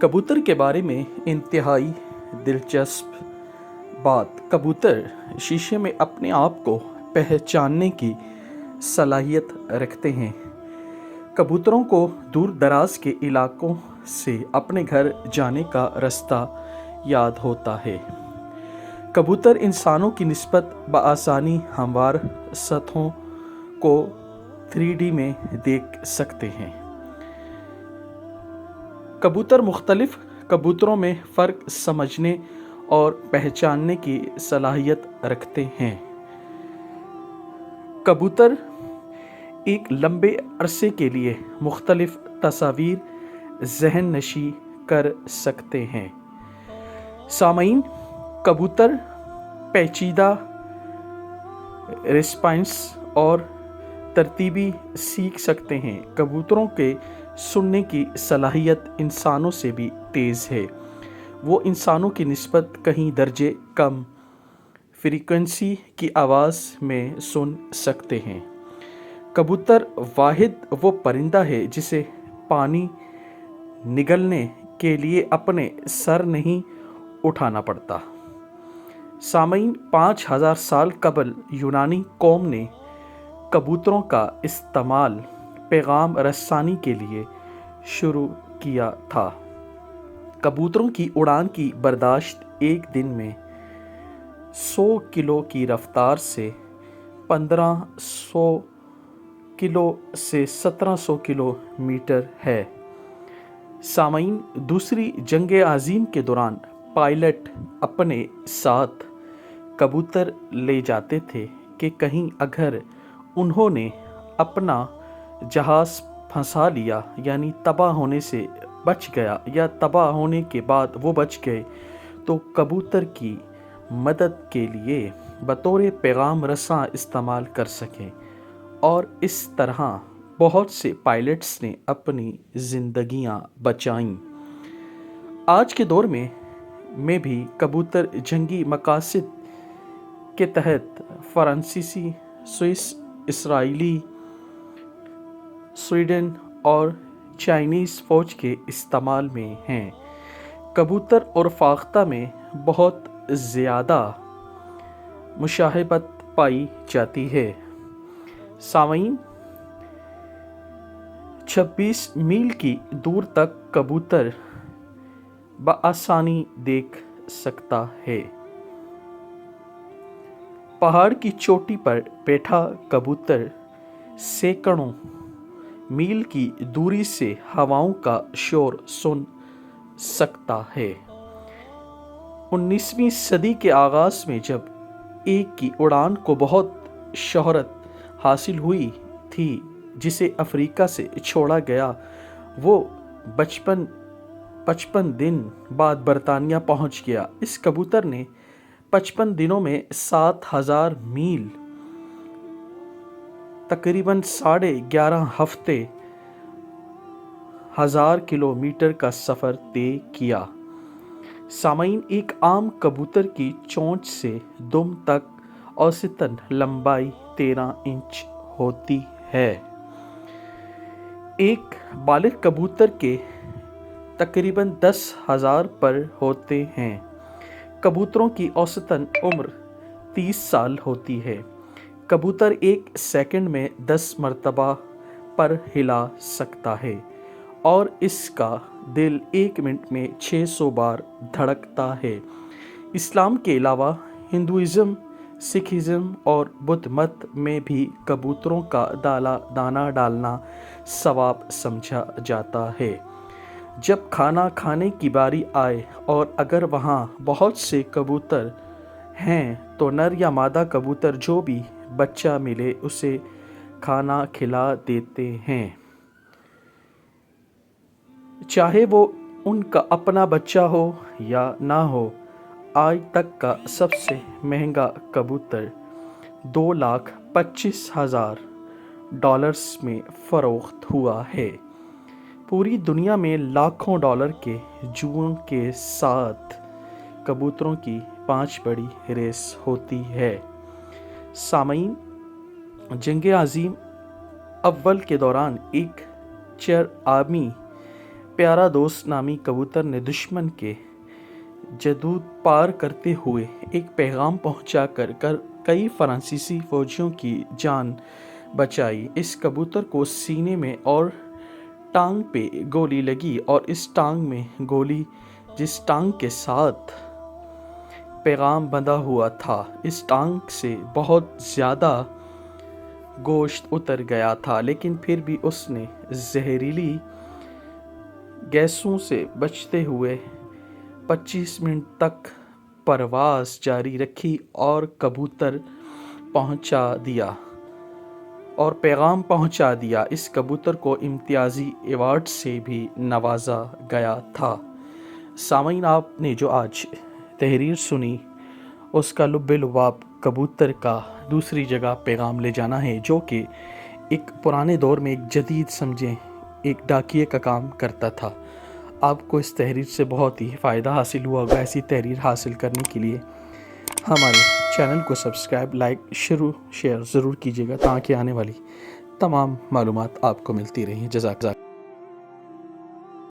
कबूतर के बारे में इंतहाई दिलचस्प बात। कबूतर शीशे में अपने आप को पहचानने की सलाहियत रखते हैं। कबूतरों को दूर दराज के इलाकों से अपने घर जाने का रास्ता याद होता है। कबूतर इंसानों की निस्बत बआसानी हमवार सतहों को 3D में देख सकते हैं। कबूतर मुख्तलिफ कबूतरों में फ़र्क समझने और पहचानने की सलाहियत रखते हैं। कबूतर एक लंबे अरसे के लिए मुख्तलिफ तस्वीर ज़हन नशी कर सकते हैं। सामईन, कबूतर पेचीदा रिस्पॉन्स और तरतीबी सीख सकते हैं। कबूतरों के सुनने की सलाहियत इंसानों से भी तेज़ है। वो इंसानों की निस्बत कहीं दर्जे कम फ्रीक्वेंसी की आवाज़ में सुन सकते हैं। कबूतर वाहिद वो परिंदा है जिसे पानी निगलने के लिए अपने सर नहीं उठाना पड़ता। सामईन, 5000 साल कबल यूनानी कौम ने कबूतरों का इस्तेमाल पैगाम रसानी के लिए शुरू किया था। कबूतरों की उड़ान की बर्दाश्त एक दिन में 100 किलो की रफ्तार से 1500 किलो से 1700 किलोमीटर है। सामईन, दूसरी जंग आज़ीम के दौरान पायलट अपने साथ कबूतर ले जाते थे कि कहीं अगर उन्होंने अपना जहाज़ फंसा लिया, यानी तबाह होने से बच गया, या तबाह होने के बाद वो बच गए, तो कबूतर की मदद के लिए बतौर पैगाम रसां इस्तेमाल कर सकें। और इस तरह बहुत से पायलट्स ने अपनी ज़िंदगियां बचाईं। आज के दौर में भी कबूतर जंगी मकासद के तहत फ़्रांसीसी, स्विस, इसराइली, स्वीडन और चाइनीज़ फ़ौज के इस्तेमाल में हैं। कबूतर और फाख्ता में बहुत ज़्यादा मुशाहबत पाई जाती है। सामईन, 26 मील की दूर तक कबूतर बआसानी देख सकता है। पहाड़ की चोटी पर बैठा कबूतर सैकड़ों मील की दूरी से हवाओं का शोर सुन सकता है। 19वीं सदी के आगाज़ में जब एक की उड़ान को बहुत शोहरत हासिल हुई थी जिसे अफ्रीका से छोड़ा गया, वो 55 दिन बाद बरतानिया पहुंच गया। इस कबूतर ने 55 दिनों में 7000 मील, तकरीबन 11.5 हफ्ते, 1000 किलोमीटर का सफ़र तय किया। सामईन, एक आम कबूतर की चोंच से दुम तक औसतन लंबाई 13 इंच होती है। एक बालिग कबूतर के तकरीबन 10,000 पर होते हैं। कबूतरों की औसतन उम्र 30 साल होती है। कबूतर एक सेकंड में 10 मरतबा पर हिला सकता है और इसका दिल 1 मिनट में 600 बार धड़कता है। इस्लाम के अलावा हिंदुइज़्म, सिखिज़्म और बुद्ध मत में भी कबूतरों का दाना डालना सवाब समझा जाता है। जब खाना खाने की बारी आए और अगर वहाँ बहुत से कबूतर हैं तो नर या मादा कबूतर जो भी बच्चा मिले उसे खाना खिला देते हैं, चाहे वो उनका अपना बच्चा हो या ना हो। आज तक का सबसे महंगा कबूतर $2,25,000 में फ़रोख्त हुआ है। पूरी दुनिया में लाखों डॉलर के जुओं के साथ कबूतरों की 5 बड़ी रेस होती है। सामईन, जंग आज़ीम अव्वल के दौरान एक चर आर्मी پیارا دوست نامی کبوتر نے دشمن کے جدود پار کرتے ہوئے ایک پیغام پہنچا کر کئی فرانسیسی فوجیوں کی جان بچائی۔ اس کبوتر کو سینے میں اور ٹانگ پہ گولی لگی، اور اس ٹانگ میں گولی جس ٹانگ کے ساتھ پیغام بندھا ہوا تھا، اس ٹانگ سے بہت زیادہ گوشت اتر گیا تھا، لیکن پھر بھی اس نے زہریلی گیسوں سے بچتے ہوئے 25 منٹ تک پرواز جاری رکھی اور پیغام پہنچا دیا۔ اس کبوتر کو امتیازی ایوارڈ سے بھی نوازا گیا تھا۔ سامعین، آپ نے جو آج تحریر سنی اس کا لب لباب کبوتر کا دوسری جگہ پیغام لے جانا ہے، جو کہ ایک پرانے دور میں ایک جدید سمجھیں ایک ڈاکیے کا کام کرتا تھا۔ آپ کو اس تحریر سے بہت ہی فائدہ حاصل ہوا ہوگا۔ ایسی تحریر حاصل کرنے کے لیے ہمارے چینل کو سبسکرائب، لائک، شیئر ضرور کیجیے گا، تاکہ آنے والی تمام معلومات آپ کو ملتی رہیں۔ جزاک اللہ۔